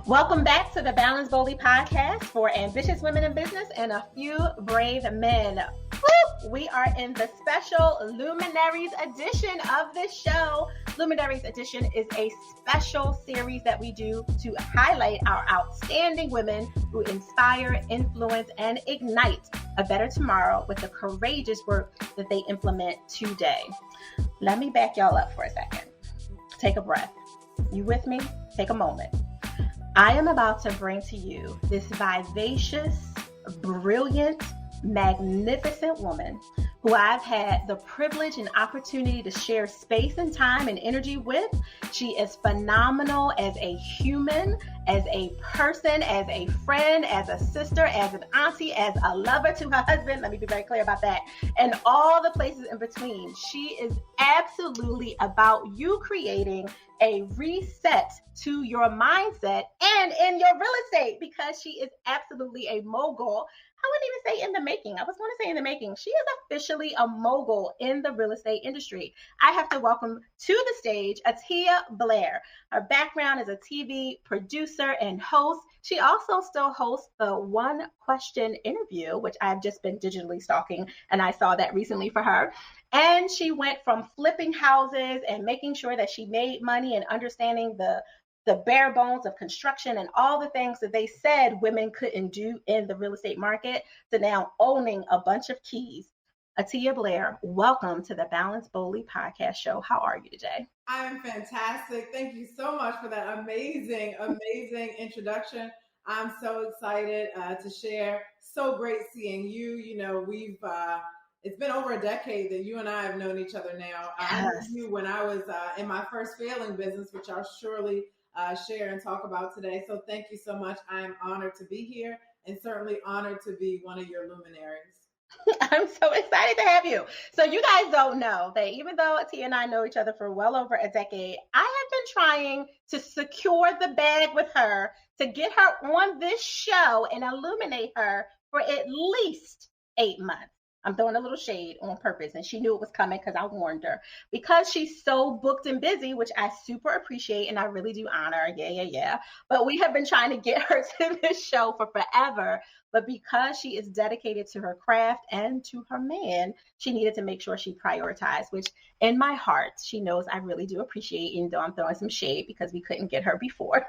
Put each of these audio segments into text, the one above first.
Welcome back to the Balance Boldly podcast for ambitious women in business and a few brave men. Woo! We are in the special Luminaries edition of this show. Luminaries Edition is a special series that we do to highlight our outstanding women who inspire, influence, and ignite a better tomorrow with the courageous work that they implement today. Let me back y'all up for a second. Take a breath. You with me? Take a moment. I am about to bring to you this vivacious, brilliant, magnificent woman who I've had the privilege and opportunity to share space and time and energy with. She is phenomenal as a human, as a person, as a friend, as a sister, as an auntie, as a lover to her husband. Let me be very clear about that. And all the places in between. She is absolutely about you creating a reset to your mindset and in your real estate, because she is absolutely a mogul. I wouldn't even say in the making. I was going to say in the making. She is officially a mogul in the real estate industry. I have to welcome to the stage Attiyah Blair. Her background is a TV producer and host. She also still hosts the One Question interview, which I've just been digitally stalking, and I saw that recently for her. And she went from flipping houses and making sure that she made money and understanding the bare bones of construction and all the things that they said women couldn't do in the real estate market, to now owning a bunch of keys. Attiyah Blair, welcome to the Balance Boldly podcast show. How are you today? I am fantastic. Thank you so much for that amazing introduction. I'm so excited to share. So great seeing you. You know, it's been over a decade that you and I have known each other now. Yes. I knew you when I was in my first failing business, which I'll surely share and talk about today. So thank you so much. I am honored to be here and certainly honored to be one of your luminaries. I'm so excited to have you. So you guys don't know that even though Attiyah and I know each other for well over a decade, I have been trying to secure the bag with her to get her on this show and illuminate her for at least 8 months. I'm throwing a little shade on purpose, and she knew it was coming because I warned her. Because she's so booked and busy, which I super appreciate and I really do honor. Yeah. But we have been trying to get her to this show for forever. But because she is dedicated to her craft and to her man, she needed to make sure she prioritized, which in my heart, she knows I really do appreciate, even though I'm throwing some shade because we couldn't get her before.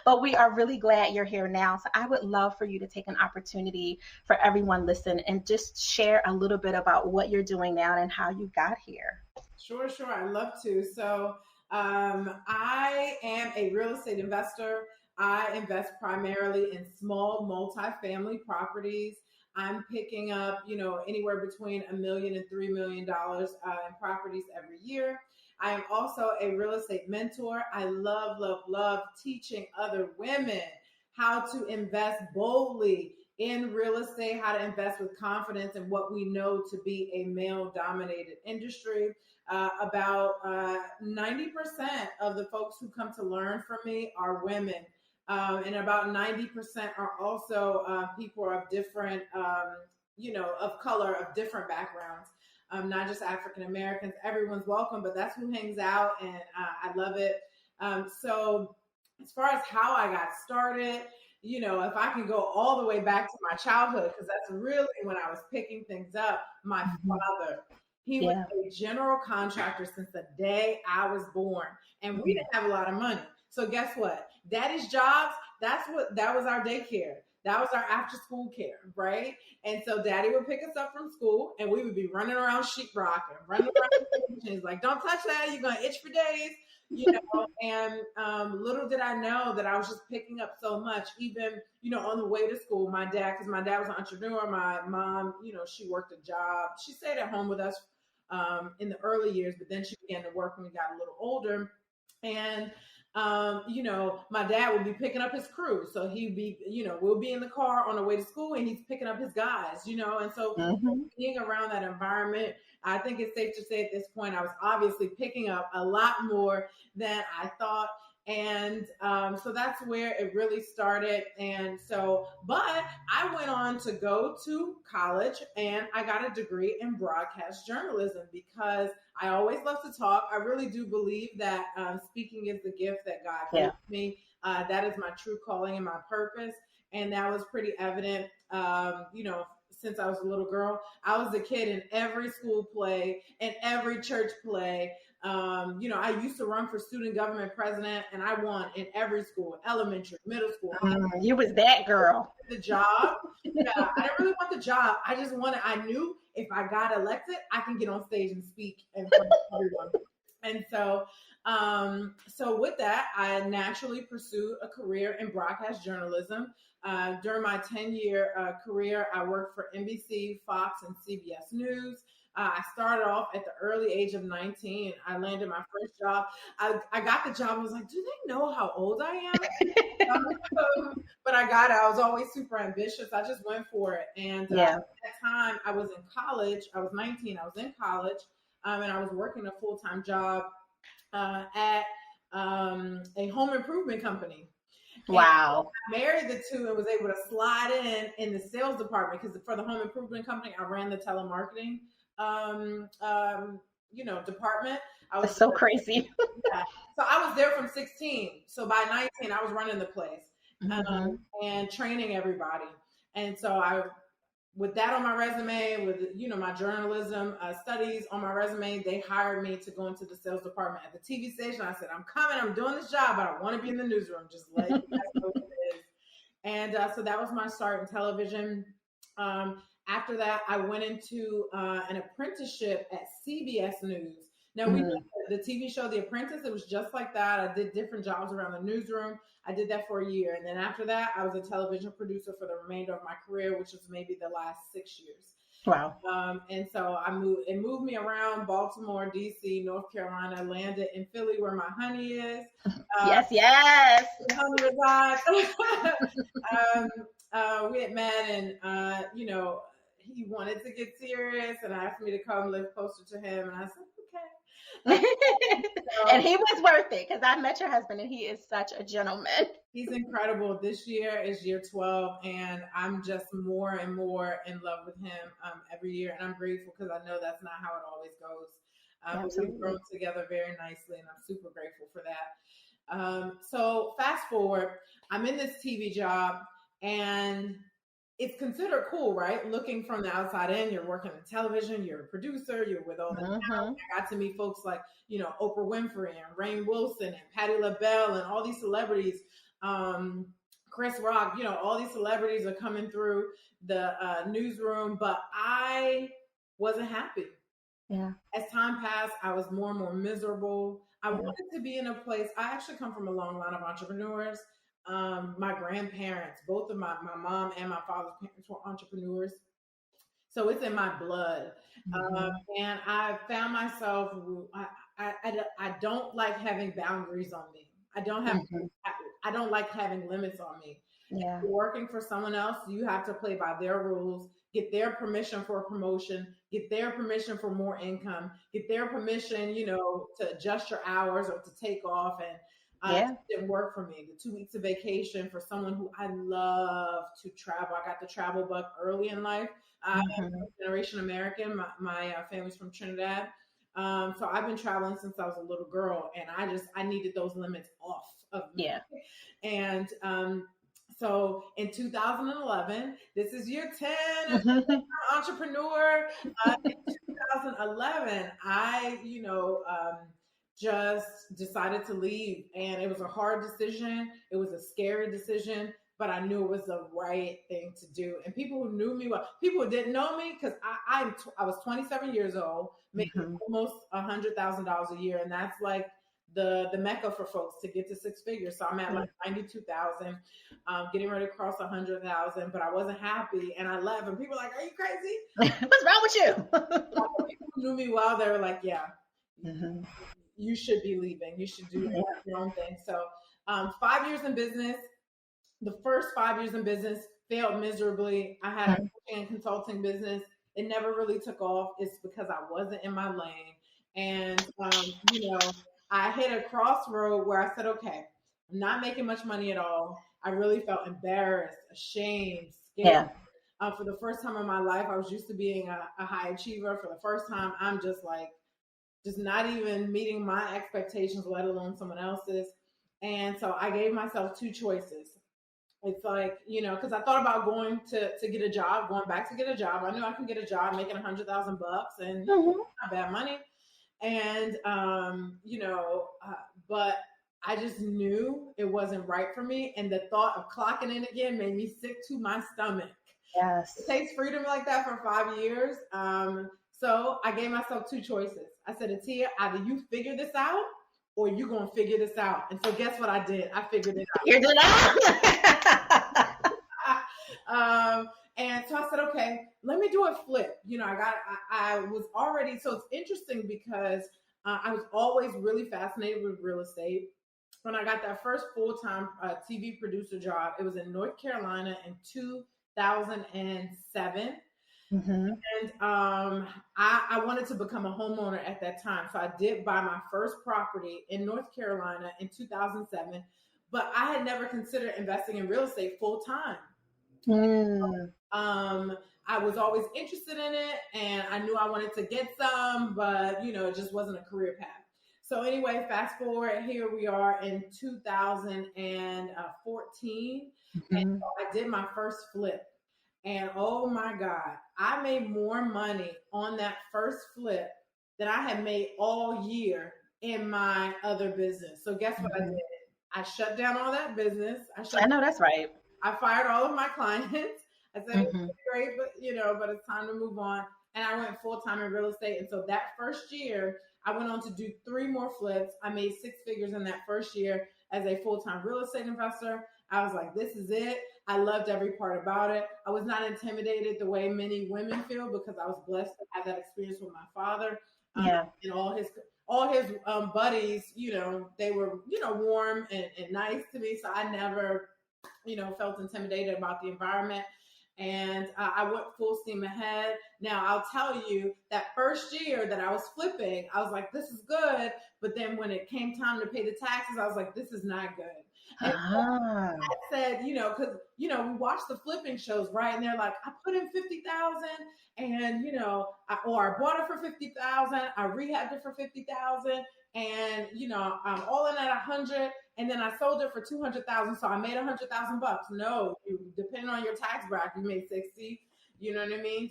But we are really glad you're here now. So I would love for you to take an opportunity for everyone listening and just share a little bit about what you're doing now and how you got here. Sure. I'd love to. So I am a real estate investor. I invest primarily in small multifamily properties. I'm picking up, anywhere between $1 million and $3 million in properties every year. I am also a real estate mentor. I love teaching other women how to invest boldly in real estate, how to invest with confidence in what we know to be a male-dominated industry. About 90% of the folks who come to learn from me are women. And about 90% are also people of different, of color, of different backgrounds. Not just African Americans. Everyone's welcome, but that's who hangs out, and I love it. So as far as how I got started, if I can go all the way back to my childhood, because that's really when I was picking things up, my father, he was a general contractor since the day I was born, and we didn't have a lot of money. So guess what? Daddy's jobs, that was our daycare. That was our after school care, right? And so daddy would pick us up from school and we would be running around sheetrock and running around. He's like, don't touch that. You're going to itch for days, and little did I know that I was just picking up so much, even, on the way to school. Because my dad was an entrepreneur. My mom, she worked a job. She stayed at home with us in the early years, but then she began to work when we got a little older. And my dad would be picking up his crew. So he'd be, we'll be in the car on the way to school and he's picking up his guys, and so being around that environment, I think it's safe to say at this point, I was obviously picking up a lot more than I thought. And so that's where it really started. And so, but I went on to go to college and I got a degree in broadcast journalism because I always love to talk. I really do believe that speaking is the gift that God gave me. That is my true calling and my purpose. And that was pretty evident, since I was a little girl. I was a kid in every school play and every church play. I used to run for student government president and I won in every school, elementary, middle school. You was that girl. The job. Yeah, I didn't really want the job. I knew if I got elected, I can get on stage and speak in front of everyone. And so with that, I naturally pursued a career in broadcast journalism. During my 10-year career, I worked for NBC, Fox, and CBS News. I started off at the early age of 19. I landed my first job. I got the job. I was like, do they know how old I am? But I got it. I was always super ambitious. I just went for it. And at that time, I was in college. I was 19. I was in college. And I was working a full-time job at a home improvement company. Wow. And I married the two and was able to slide in the sales department because for the home improvement company, I ran the telemarketing department. That's so crazy. Yeah. So I was there from 16. So by 19, I was running the place and training everybody. And so with that on my resume, with my journalism studies on my resume, they hired me to go into the sales department at the TV station. I said, I'm coming. I'm doing this job. I don't want to be in the newsroom. Just let you guys know what it is. And so that was my start in television. After that, I went into an apprenticeship at CBS News. Now, we did the TV show The Apprentice. It was just like that. I did different jobs around the newsroom. I did that for a year. And then after that, I was a television producer for the remainder of my career, which was maybe the last 6 years. Wow. And so it moved me around Baltimore, D.C., North Carolina, landed in Philly where my honey is. Yes. Honey resides. We had met and, he wanted to get serious and asked me to come live closer to him. And I said, okay. And he was worth it because I met your husband and he is such a gentleman. He's incredible. This year is year 12 and I'm just more and more in love with him every year. And I'm grateful because I know that's not how it always goes. We've grown together very nicely and I'm super grateful for that. So fast forward, I'm in this TV job and it's considered cool, right? Looking from the outside in, you're working in television, you're a producer, you're with all the talent. I got to meet folks like, Oprah Winfrey and Rainn Wilson and Patti LaBelle and all these celebrities, Chris Rock, all these celebrities are coming through the newsroom, but I wasn't happy. Yeah. As time passed, I was more and more miserable. I wanted to be in a place. I actually come from a long line of entrepreneurs. My grandparents, both of my mom and my father's parents were entrepreneurs. So it's in my blood. And I found myself, I don't like having boundaries on me. I don't like having limits on me. Yeah. If you're working for someone else, you have to play by their rules, get their permission for a promotion, get their permission for more income, get their permission, to adjust your hours or to take off. And it didn't work for me. The 2 weeks of vacation for someone who I love to travel. I got the travel bug early in life. I'm a generation American. My family's from Trinidad. So I've been traveling since I was a little girl and I needed those limits off of me. Yeah. And so in 2011, this is year 10 of entrepreneur. In 2011, I, just decided to leave. And it was a hard decision. It was a scary decision, but I knew it was the right thing to do. And people who knew me well, people who didn't know me, because I was 27 years old, making almost $100,000 a year. And that's like the mecca for folks to get to six figures. So I'm at like 92,000, getting ready to cross 100,000, but I wasn't happy. And I left and people were like, are you crazy? What's wrong with you? People who knew me well, they were like, yeah. You should be leaving. You should do your own thing. So 5 years in business, the first 5 years in business failed miserably. I had a coaching and consulting business. It never really took off. It's because I wasn't in my lane. And, I hit a crossroad where I said, okay, I'm not making much money at all. I really felt embarrassed, ashamed, scared. Yeah. For the first time in my life, I was used to being a high achiever. For the first time, I'm just like, just not even meeting my expectations, let alone someone else's. And so I gave myself two choices. It's like, because I thought about going to get a job, going back to get a job. I knew I can get a job making $100,000 and not bad money. And, but I just knew it wasn't right for me. And the thought of clocking in again made me sick to my stomach. Yes. It takes freedom like that for 5 years. So I gave myself two choices. I said, Attiyah, either you figure this out or you're going to figure this out. And so guess what I did? I figured it out. Figured it out. And so I said, okay, let me do a flip. I was already, so it's interesting because I was always really fascinated with real estate. When I got that first full-time TV producer job, it was in North Carolina in 2007. And I wanted to become a homeowner at that time. So I did buy my first property in North Carolina in 2007, but I had never considered investing in real estate full time. I was always interested in it and I knew I wanted to get some, but it just wasn't a career path. So anyway, fast forward, here we are in 2014. And so I did my first flip. And oh my God, I made more money on that first flip than I had made all year in my other business. So guess what I did? I shut down all that business. I know that's right. I fired all of my clients. I said, it's great, but but it's time to move on. And I went full time in real estate. And so that first year, I went on to do 3 more flips. I made 6 figures in that first year as a full-time real estate investor. I was like, this is it. I loved every part about it. I was not intimidated the way many women feel because I was blessed to have that experience with my father. And all his buddies, they were, warm and nice to me. So I never, felt intimidated about the environment. And I went full steam ahead. Now, I'll tell you that first year that I was flipping, I was like, this is good. But then when it came time to pay the taxes, I was like, this is not good. And I said, because, we watch the flipping shows, right? And they're like, I put in 50,000 and, I bought it for 50,000. I rehabbed it for 50,000 and, I'm all in at 100. And then I sold it for 200,000. So I made $100,000. No, depending on your tax bracket, you made 60. You know what I mean?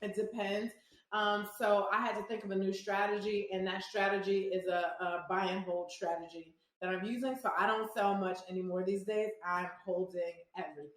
It depends. So I had to think of a new strategy, and that strategy is a buy and hold strategy that I'm using. So I don't sell much anymore these days. I'm holding everything.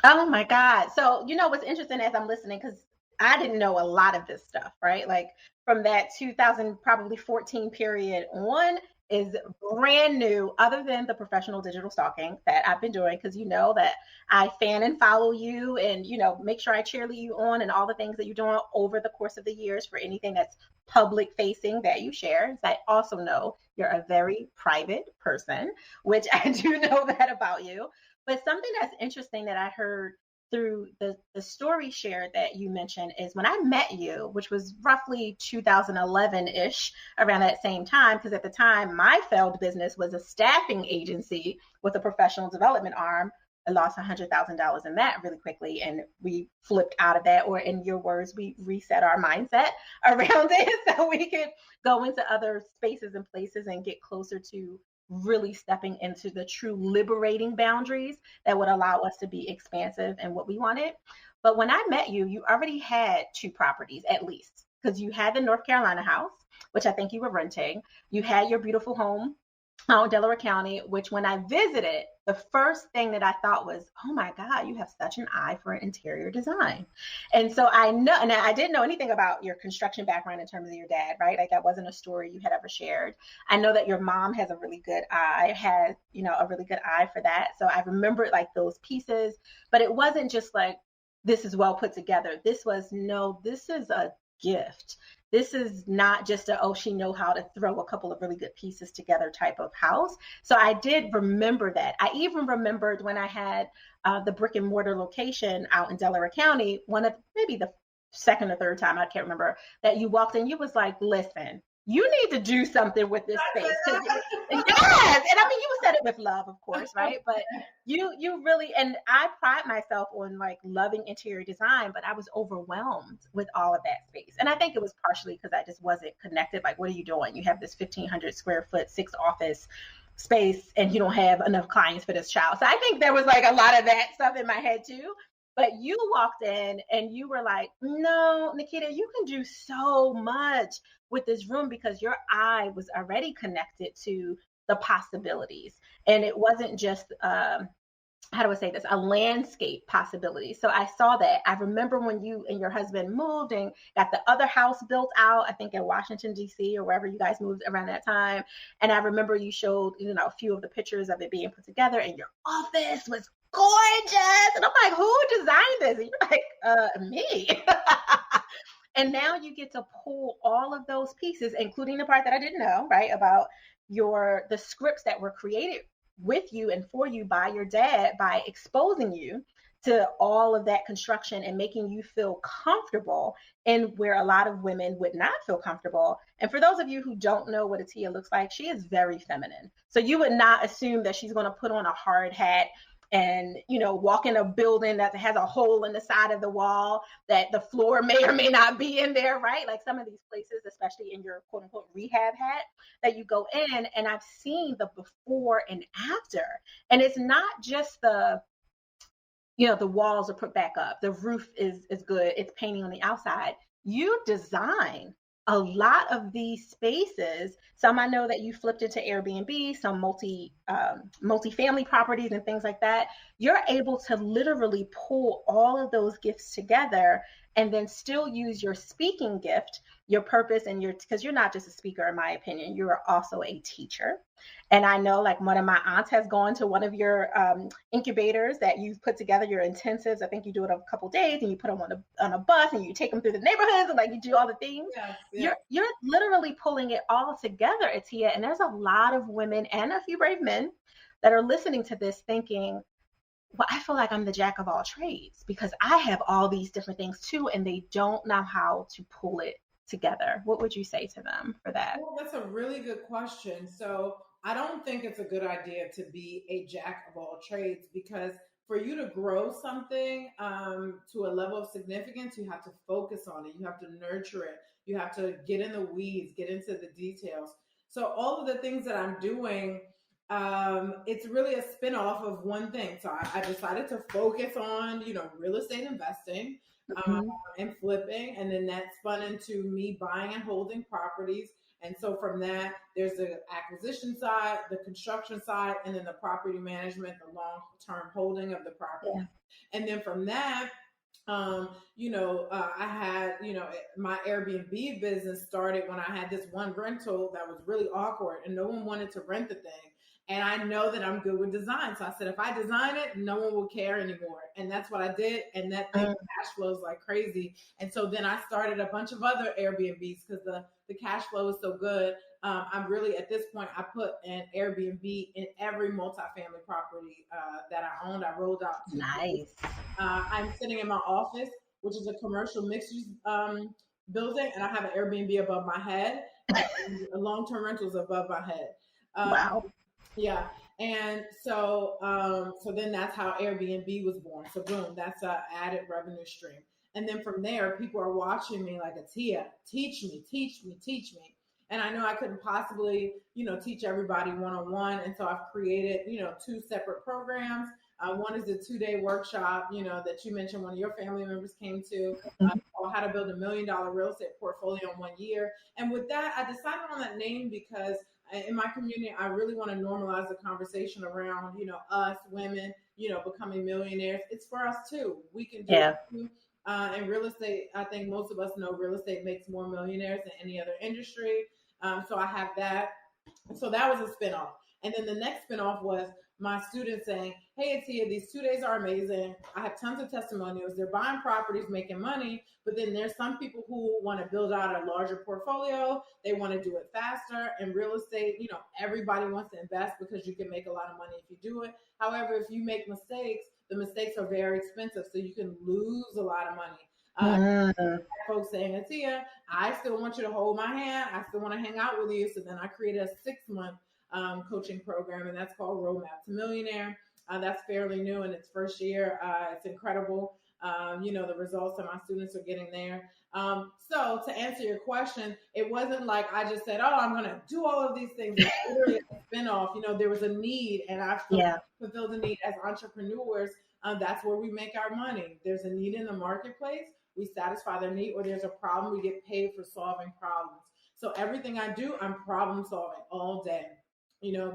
Oh my God. So, what's interesting as I'm listening, because I didn't know a lot of this stuff, right? Like from that 2014 period on is brand new, other than the professional digital stalking that I've been doing, because that I fan and follow you and, make sure I cheerlead you on and all the things that you're doing over the course of the years for anything that's public facing that you share. So I also know you're a very private person, which I do know that about you. But something that's interesting that I heard through the story shared that you mentioned is when I met you, which was roughly 2011-ish, around that same time, because at the time my failed business was a staffing agency with a professional development arm. I lost $100,000 in that really quickly, and we flipped out of that, or in your words, we reset our mindset around it so we could go into other spaces and places and get closer to really stepping into the true liberating boundaries that would allow us to be expansive in what we wanted. But when I met you, you already had 2 properties at least, because you had the North Carolina house, which I think you were renting. You had your beautiful home out in Delaware County, which when I visited, the first thing that I thought was, oh my God, you have such an eye for interior design. And so I know, and I didn't know anything about your construction background in terms of your dad, right? Like that wasn't a story you had ever shared. I know that your mom has a really good eye, had, a really good eye for that. So I remembered like those pieces, but it wasn't just like, this is well put together. This was, no, this is a gift. This is not just she know how to throw a couple of really good pieces together type of house. So I did remember that. I even remembered when I had the brick and mortar location out in Delaware County, one of maybe the second or third time, I can't remember, that you walked in, you was like, listen, you need to do something with this space. Yes. And I mean, you said it with love, of course, right? But you really, and I pride myself on like loving interior design, but I was overwhelmed with all of that space. And I think it was partially because I just wasn't connected. Like, what are you doing? You have this 1,500 square foot, 6 office space, and you don't have enough clients for this child. So I think there was like a lot of that stuff in my head too. But you walked in and you were like, no, Naketa, you can do so much with this room because your eye was already connected to the possibilities. And it wasn't just, how do I say this, a landscape possibility. So I saw that. I remember when you and your husband moved and got the other house built out, I think in Washington, D.C. or wherever you guys moved around that time. And I remember you showed, a few of the pictures of it being put together, and your office was gorgeous. And I'm like, who designed this? And you're like, me. And now you get to pull all of those pieces, including the part that I didn't know, right, about the scripts that were created with you and for you by your dad, by exposing you to all of that construction and making you feel comfortable in where a lot of women would not feel comfortable. And for those of you who don't know what Attiyah looks like, she is very feminine. So you would not assume that she's going to put on a hard hat and, walk in a building that has a hole in the side of the wall that the floor may or may not be in there, right? Like some of these places, especially in your quote unquote rehab hat that you go in, and I've seen the before and after. And it's not just the walls are put back up, the roof is good, it's painting on the outside. You design a lot of these spaces. Some I know that you flipped into Airbnb, some multi-family properties and things like that. You're able to literally pull all of those gifts together and then still use your speaking gift, your purpose, and because you're not just a speaker, in my opinion, you're also a teacher. And I know like one of my aunts has gone to one of your incubators that you've put together, your intensives. I think you do it a couple days and you put them on a bus and you take them through the neighborhoods and like you do all the things. Yes. You're literally pulling it all together, Attiyah. And there's a lot of women and a few brave men that are listening to this thinking, well, I feel like I'm the jack of all trades because I have all these different things too, and they don't know how to pull it together. What would you say to them for that? Well, that's a really good question. So I don't think it's a good idea to be a jack of all trades, because for you to grow something to a level of significance, you have to focus on it. You have to nurture it. You have to get in the weeds, get into the details. So all of the things that I'm doing, it's really a spinoff of one thing. So I decided to focus on, real estate investing and flipping. And then that spun into me buying and holding properties. And so from that, there's the acquisition side, the construction side, and then the property management, the long-term holding of the property. Yeah. And then from that, I had, my Airbnb business started when I had this one rental that was really awkward and no one wanted to rent the thing. And I know that I'm good with design. So I said, if I design it, no one will care anymore. And that's what I did. And that thing cash flows like crazy. And so then I started a bunch of other Airbnbs because the cash flow is so good. I'm really, at this point, I put an Airbnb in every multifamily property that I owned. I rolled out. Nice. I'm sitting in my office, which is a commercial mixed-use building. And I have an Airbnb above my head. And long-term rentals above my head. Wow. Yeah. And so then that's how Airbnb was born. So boom, that's an added revenue stream. And then from there, people are watching me like, Attiyah, teach me. And I know I couldn't possibly, teach everybody one-on-one. And so I've created, 2 separate programs. One is the 2-day workshop, that you mentioned one of your family members came to, how to build $1 million real estate portfolio in 1 year. And with that, I decided on that name because in my community, I really want to normalize the conversation around, us women, becoming millionaires. It's for us too. We can do it too. In real estate, I think most of us know real estate makes more millionaires than any other industry. So I have that. So that was a spinoff. And then the next spinoff was my students saying, hey, Attiyah, these 2 days are amazing. I have tons of testimonials. They're buying properties, making money. But then there's some people who want to build out a larger portfolio. They want to do it faster. In real estate, everybody wants to invest because you can make a lot of money if you do it. However, if you make mistakes, the mistakes are very expensive. So you can lose a lot of money. Mm. Folks saying, Attiyah, I still want you to hold my hand. I still want to hang out with you. So then I created a 6-month coaching program, and that's called Roadmap to Millionaire. That's fairly new in its first year. It's incredible. The results that my students are getting there. So to answer your question, it wasn't like I just said, oh, I'm going to do all of these things. It's literally a spinoff. There was a need, and I fulfilled the need as entrepreneurs. That's where we make our money. There's a need in the marketplace. We satisfy their need, or there's a problem. We get paid for solving problems. So everything I do, I'm problem solving all day.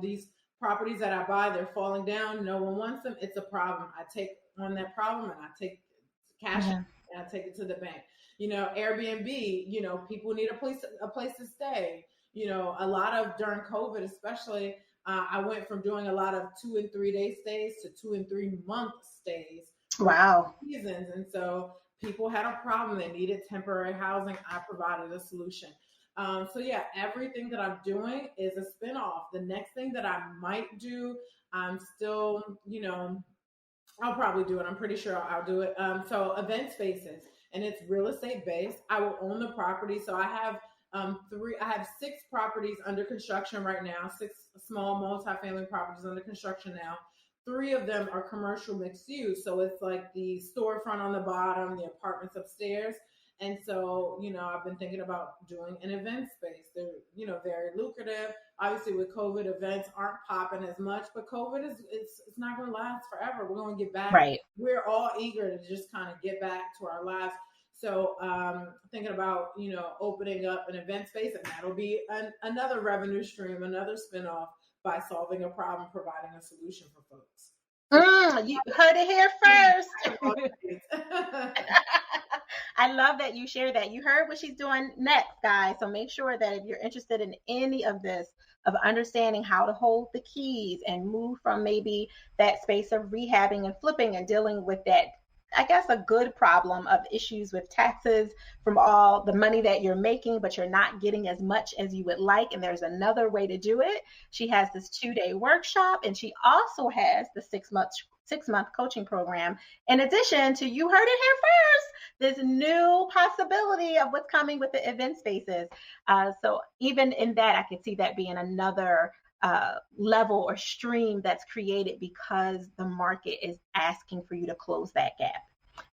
These properties that I buy, they're falling down. No one wants them. It's a problem. I take on that problem and I take cash and I take it to the bank. Airbnb, people need a place to stay. A lot of during COVID, especially, I went from doing a lot of 2 and 3 day stays to 2 and 3 month stays. Wow. Seasons. And so people had a problem. They needed temporary housing. I provided a solution. Everything that I'm doing is a spinoff. The next thing that I might do, I'm still, I'll probably do it. I'm pretty sure I'll do it. So event spaces, and it's real estate based. I will own the property. So I have I have 6 properties under construction right now, 6 small multifamily properties under construction now. 3 of them are commercial mixed use. So it's like the storefront on the bottom, the apartments upstairs. And so, I've been thinking about doing an event space. They're, very lucrative. Obviously with COVID, events aren't popping as much, but COVID it's not going to last forever. We're going to get back. Right. We're all eager to just kind of get back to our lives. So thinking about, opening up an event space, and that'll be another revenue stream, another spinoff by solving a problem, providing a solution for folks. You heard it here first. I love that you share that. You heard what she's doing next, guys. So make sure that if you're interested in any of this, of understanding how to hold the keys and move from maybe that space of rehabbing and flipping and dealing with that, I guess, a good problem of issues with taxes from all the money that you're making, but you're not getting as much as you would like. And there's another way to do it. She has this 2-day workshop, and she also has the 6-month coaching program. In addition to, you heard it here first, this new possibility of what's coming with the event spaces. So even in that, I could see that being another level or stream that's created because the market is asking for you to close that gap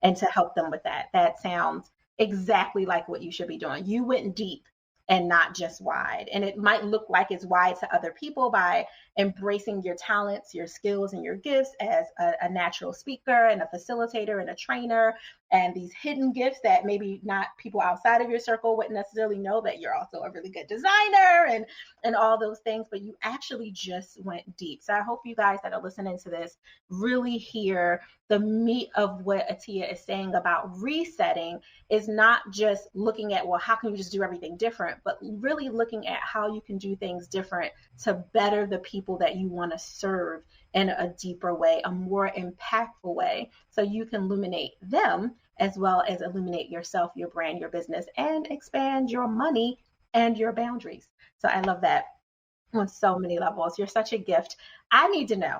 and to help them with that. That sounds exactly like what you should be doing. You went deep and not just wide. And it might look like it's wide to other people by embracing your talents, your skills, and your gifts as a natural speaker and a facilitator and a trainer, and these hidden gifts that maybe not people outside of your circle wouldn't necessarily know, that you're also a really good designer and all those things, but you actually just went deep. So I hope you guys that are listening to this really hear the meat of what Attiyah is saying about resetting is not just looking at, well, how can you just do everything different, but really looking at how you can do things different to better the people that you want to serve in a deeper way, a more impactful way, so you can illuminate them as well as illuminate yourself, your brand, your business, and expand your money and your boundaries. So I love that on so many levels. You're such a gift. I need to know,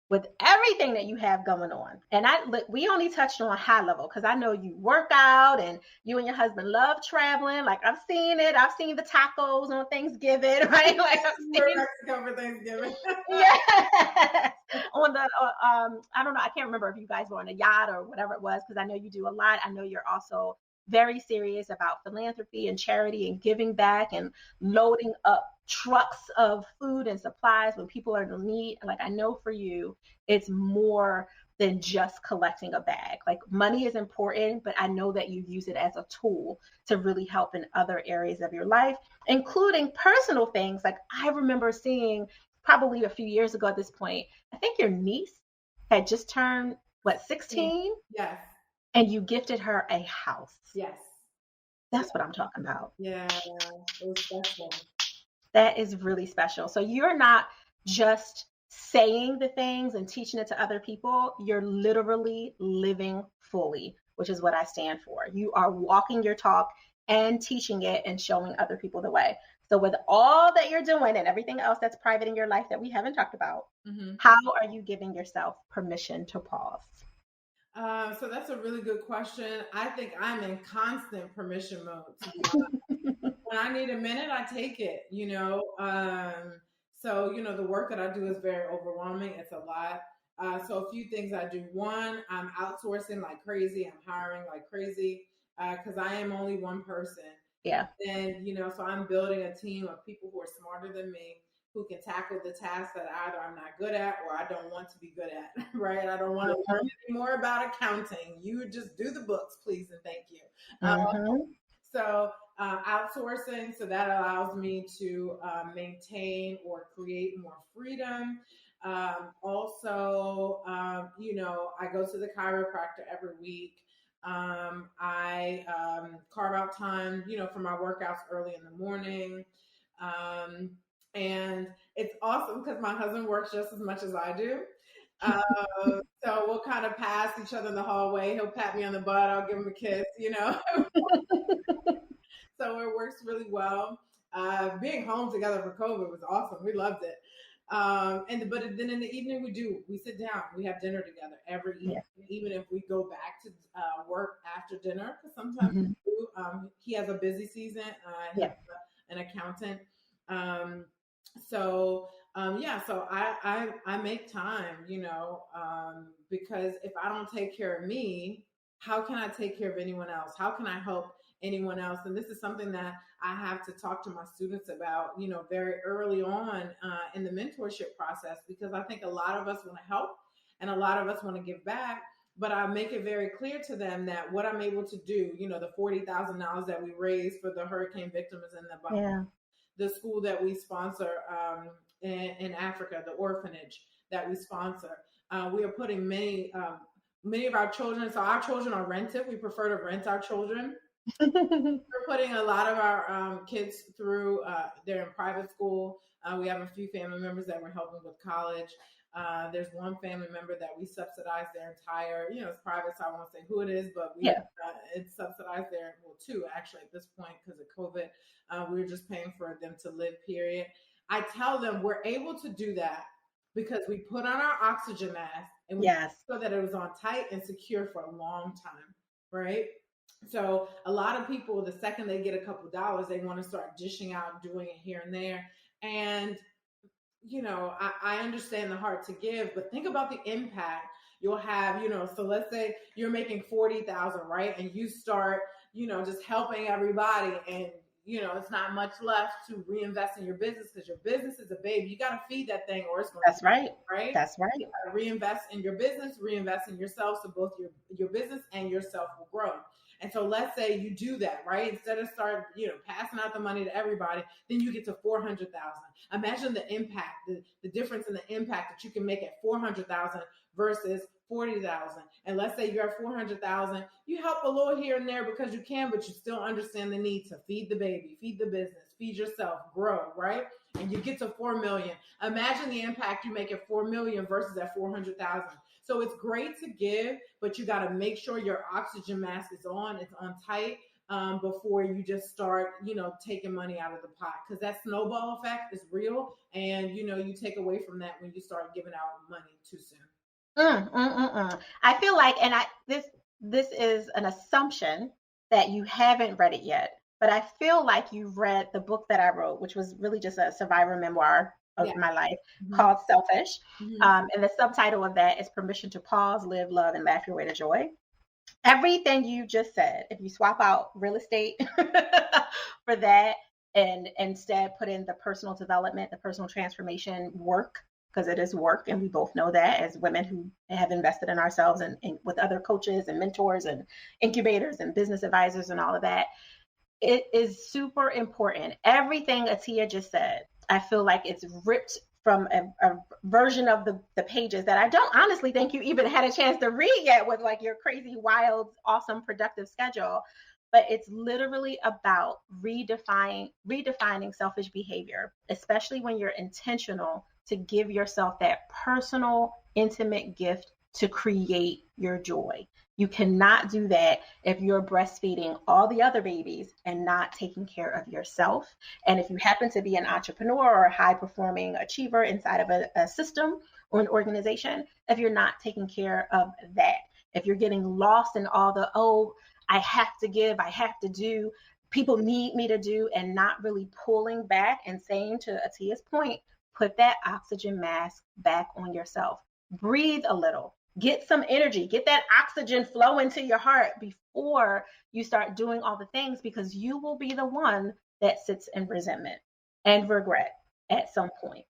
with everything that you have going on, and we only touched on high level because I know you work out and you and your husband love traveling. Like, I've seen it. I've seen the tacos on Thanksgiving, right? Like, I've seen Mexico for Thanksgiving. Yeah. On the I don't know. I can't remember if you guys were on a yacht or whatever it was, because I know you do a lot. I know you're also very serious about philanthropy and charity and giving back and loading up trucks of food and supplies when people are in need. Like, I know for you, it's more than just collecting a bag. Like, money is important, but I know that you use it as a tool to really help in other areas of your life, including personal things. Like, I remember seeing probably a few years ago at this point, I think your niece had just turned, 16? Yes. And you gifted her a house. Yes. That's what I'm talking about. Yeah, it was special. That is really special. So you're not just saying the things and teaching it to other people. You're literally living fully, which is what I stand for. You are walking your talk and teaching it and showing other people the way. So with all that you're doing and everything else that's private in your life that we haven't talked about, how are you giving yourself permission to pause? So that's a really good question. I think I'm in constant permission mode, to be honest. When I need a minute, I take it, So, the work that I do is very overwhelming. It's a lot. So a few things I do. One, I'm outsourcing like crazy. I'm hiring like crazy because I am only one person. Yeah. And, so I'm building a team of people who are smarter than me, who can tackle the tasks that either I'm not good at or I don't want to be good at, right? I don't want to learn any more about accounting. You just do the books, please, and thank you. So outsourcing, so that allows me to maintain or create more freedom. Also, I go to the chiropractor every week. I carve out time, for my workouts early in the morning. And it's awesome because my husband works just as much as I do. So we'll kind of pass each other in the hallway. He'll pat me on the butt. I'll give him a kiss, So it works really well. Being home together for COVID was awesome. We loved it. But then in the evening we sit down, we have dinner together every evening, even if we go back to work after dinner, because sometimes we do. He has a busy season. He's an accountant. So I make time, because if I don't take care of me, how can I take care of anyone else? How can I help anyone else? And this is something that I have to talk to my students about, very early on in the mentorship process, because I think a lot of us want to help and a lot of us want to give back, but I make it very clear to them that what I'm able to do, the $40,000 that we raised for the hurricane victims in the school that we sponsor in Africa, the orphanage that we sponsor, we are putting many of our children. So our children are rented. We prefer to rent our children. We're putting a lot of our kids through, they're in private school. We have a few family members that we're helping with college. There's one family member that we subsidize their entire, it's private, so I won't say who it is, but it's subsidized two actually at this point because of COVID. We were just paying for them to live, period. I tell them we're able to do that because we put on our oxygen mask and we so that it was on tight and secure for a long time, right? So a lot of people, the second they get a couple dollars, they want to start dishing out, doing it here and there. And, I understand the heart to give, but think about the impact you'll have, so let's say you're making 40,000, right? And you start, just helping everybody and, it's not much left to reinvest in your business because your business is a baby. You got to feed that thing or it's going That's right. Right? That's right. You gotta reinvest in your business, reinvest in yourself, so both your business and yourself will grow. And so let's say you do that, right? Instead of passing out the money to everybody, then you get to 400,000. Imagine the impact, the difference in the impact that you can make at 400,000 versus 40,000. And let's say you're at 400,000, you help a little here and there because you can, but you still understand the need to feed the baby, feed the business, feed yourself, grow, right? And you get to 4 million. Imagine the impact you make at 4 million versus at 400,000. So it's great to give, but you got to make sure your oxygen mask is on, it's on tight, before you just start, taking money out of the pot, because that snowball effect is real. And, you take away from that when you start giving out money too soon. I feel like, and this is an assumption that you haven't read it yet, but I feel like you've read the book that I wrote, which was really just a survivor memoir of my life, called Selfish. And the subtitle of that is Permission to Pause, Live, Love, and Laugh Your Way to Joy. Everything you just said, if you swap out real estate for that and instead put in the personal development, the personal transformation work, because it is work, and we both know that as women who have invested in ourselves and with other coaches and mentors and incubators and business advisors and all of that, it is super important. Everything Attiyah just said, I feel like it's ripped from a version of the pages that I don't honestly think you even had a chance to read yet with like your crazy, wild, awesome, productive schedule. But it's literally about redefining selfish behavior, especially when you're intentional to give yourself that personal, intimate gift to create your joy. You cannot do that if you're breastfeeding all the other babies and not taking care of yourself. And if you happen to be an entrepreneur or a high-performing achiever inside of a system or an organization, if you're not taking care of that. if you're getting lost in all the, oh, I have to give, I have to do, people need me to do, and not really pulling back and saying, to Attiyah's point, put that oxygen mask back on yourself. Breathe a little. Get some energy. Get that oxygen flow into your heart before you start doing all the things, because you will be the one that sits in resentment and regret at some point.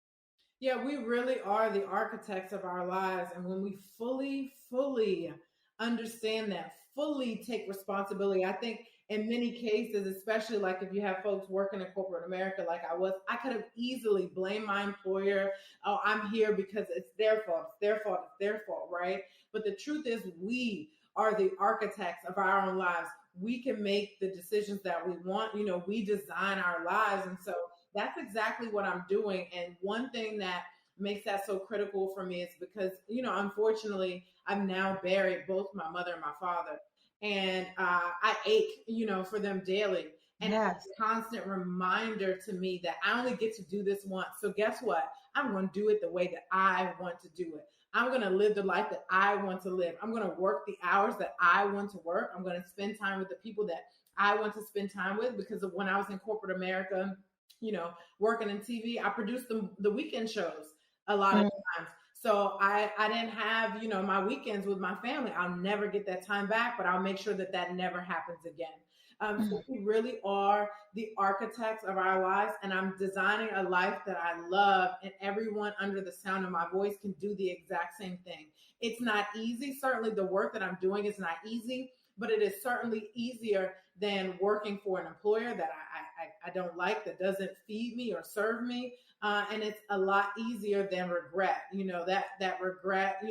Yeah, we really are the architects of our lives. And when we fully understand that, fully take responsibility, I think in many cases, especially like if you have folks working in corporate America like I was, I could have easily blamed my employer. Oh, I'm here because it's their fault, it's their fault, it's their fault, right? But the truth is, we are the architects of our own lives. We can make the decisions that we want. We design our lives. And so that's exactly what I'm doing. And one thing that makes that so critical for me is because, unfortunately, I've now buried both my mother and my father. And I ache, for them daily. And Yes. it's a constant reminder to me that I only get to do this once. So guess what? I'm going to do it the way that I want to do it. I'm going to live the life that I want to live. I'm going to work the hours that I want to work. I'm going to spend time with the people that I want to spend time with, because of when I was in corporate America, working in TV, I produced the weekend shows a lot of times. So I didn't have, my weekends with my family. I'll never get that time back, but I'll make sure that that never happens again. So we really are the architects of our lives, and I'm designing a life that I love, and everyone under the sound of my voice can do the exact same thing. It's not easy. Certainly the work that I'm doing is not easy, but it is certainly easier than working for an employer that I don't like, that doesn't feed me or serve me. And it's a lot easier than regret. That regret,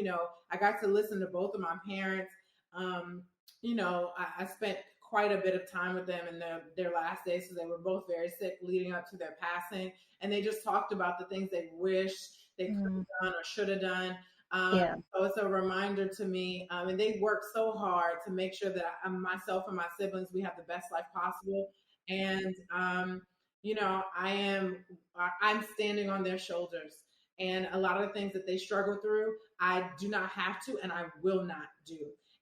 I got to listen to both of my parents. I spent quite a bit of time with them in their last days. So they were both very sick leading up to their passing. And they just talked about the things they wish they could have done or should have done. So it's a reminder to me. And they worked so hard to make sure that myself and my siblings, we have the best life possible. And, I'm standing on their shoulders, and a lot of the things that they struggle through, I do not have to, and I will not do.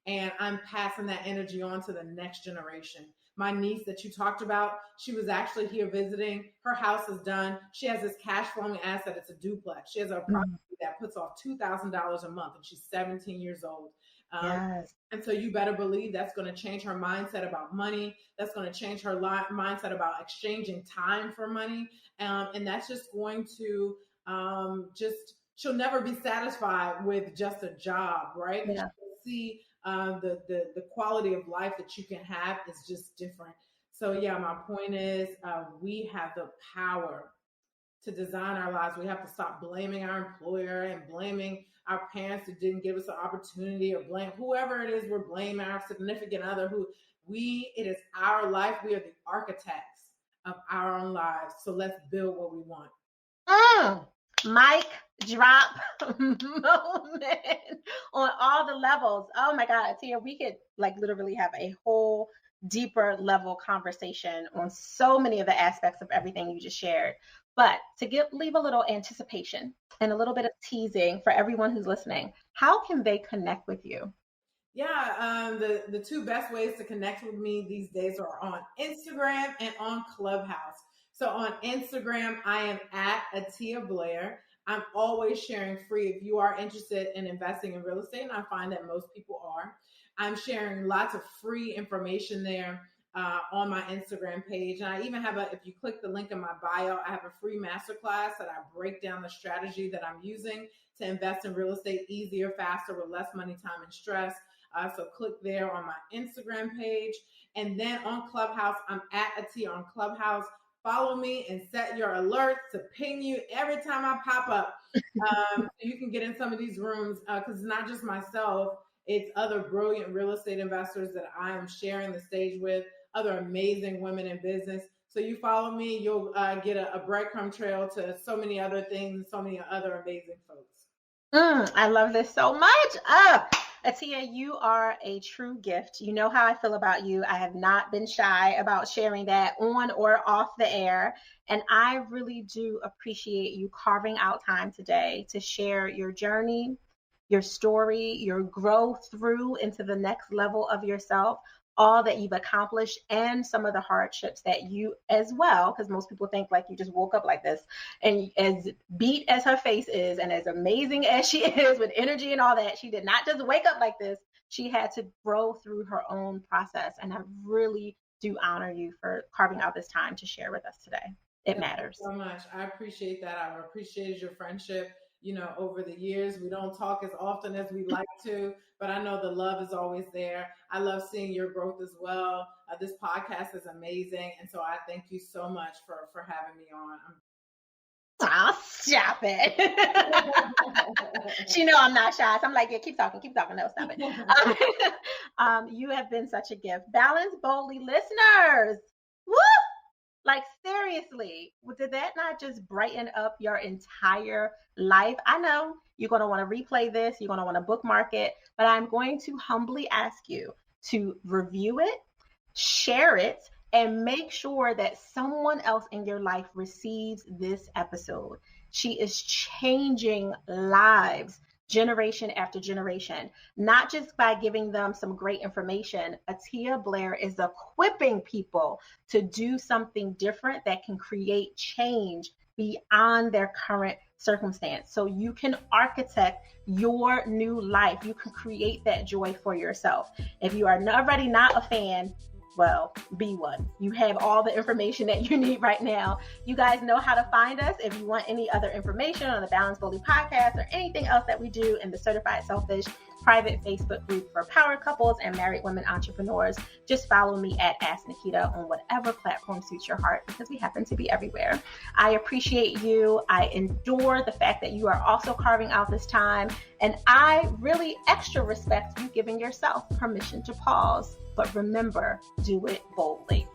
And I'm passing that energy on to the next generation. My niece that you talked about, she was actually here visiting. Her house is done. She has this cash flowing asset. It's a duplex. She has a property that puts off $2,000 a month, and she's 17 years old. Yes. And so you better believe that's going to change her mindset about money. That's going to change her mindset about exchanging time for money. And that's just going to she'll never be satisfied with just a job, right? Yeah. She'll see the quality of life that you can have is just different. So yeah, my point is we have the power to design our lives. We have to stop blaming our employer and blaming our parents who didn't give us an opportunity, or blame whoever it is we're blaming, our significant other. It is our life. We are the architects of our own lives. So let's build what we want. Mic drop moment on all the levels. Oh my God, Attiyah, we could literally have a whole deeper level conversation on so many of the aspects of everything you just shared. But to leave a little anticipation and a little bit of teasing for everyone who's listening, how can they connect with you? Yeah, the two best ways to connect with me these days are on Instagram and on Clubhouse. So on Instagram, I am at Attiyah Blair. I'm always sharing free. If you are interested in investing in real estate, and I find that most people are, I'm sharing lots of free information there on my Instagram page. And I even have if you click the link in my bio, I have a free masterclass that I break down the strategy that I'm using to invest in real estate easier, faster, with less money, time, and stress. So click there on my Instagram page. And then on Clubhouse, I'm at Attiyah on Clubhouse. Follow me and set your alerts to ping you every time I pop up. So you can get in some of these rooms because it's not just myself. It's other brilliant real estate investors that I am sharing the stage with, other amazing women in business. So you follow me, you'll get a breadcrumb trail to so many other things and so many other amazing folks. I love this so much. Attiyah, you are a true gift. You know how I feel about you. I have not been shy about sharing that on or off the air. And I really do appreciate you carving out time today to share your journey, your story, your growth through into the next level of yourself, all that you've accomplished, and some of the hardships that you as well, because most people think like you just woke up like this. And as beat as her face is, and as amazing as she is with energy and all that, she did not just wake up like this. She had to grow through her own process. And I really do honor you for carving out this time to share with us today. It matters so much. I appreciate that. I've appreciated your friendship, over the years. We don't talk as often as we'd like to, but I know the love is always there. I love seeing your growth as well. This podcast is amazing. And so I thank you so much for having me on. Oh, stop it. She know I'm not shy. So I'm like, yeah, keep talking. No, stop it. You have been such a gift. Balance Boldly listeners. Woo! Like, seriously, did that not just brighten up your entire life? I know you're going to want to replay this. You're going to want to bookmark it. But I'm going to humbly ask you to review it, share it, and make sure that someone else in your life receives this episode. She is changing lives generation after generation, not just by giving them some great information. Attiyah Blair is equipping people to do something different that can create change beyond their current circumstance. So you can architect your new life. You can create that joy for yourself. If you are already not a fan, well, be one. You have all the information that you need right now. You guys know how to find us. If you want any other information on the Balance Boldly podcast or anything else that we do in the Certified Selfish private Facebook group for power couples and married women entrepreneurs, just follow me at Ask Naketa on whatever platform suits your heart, because we happen to be everywhere. I appreciate you. I adore the fact that you are also carving out this time. And I really extra respect you giving yourself permission to pause. But remember, do it boldly.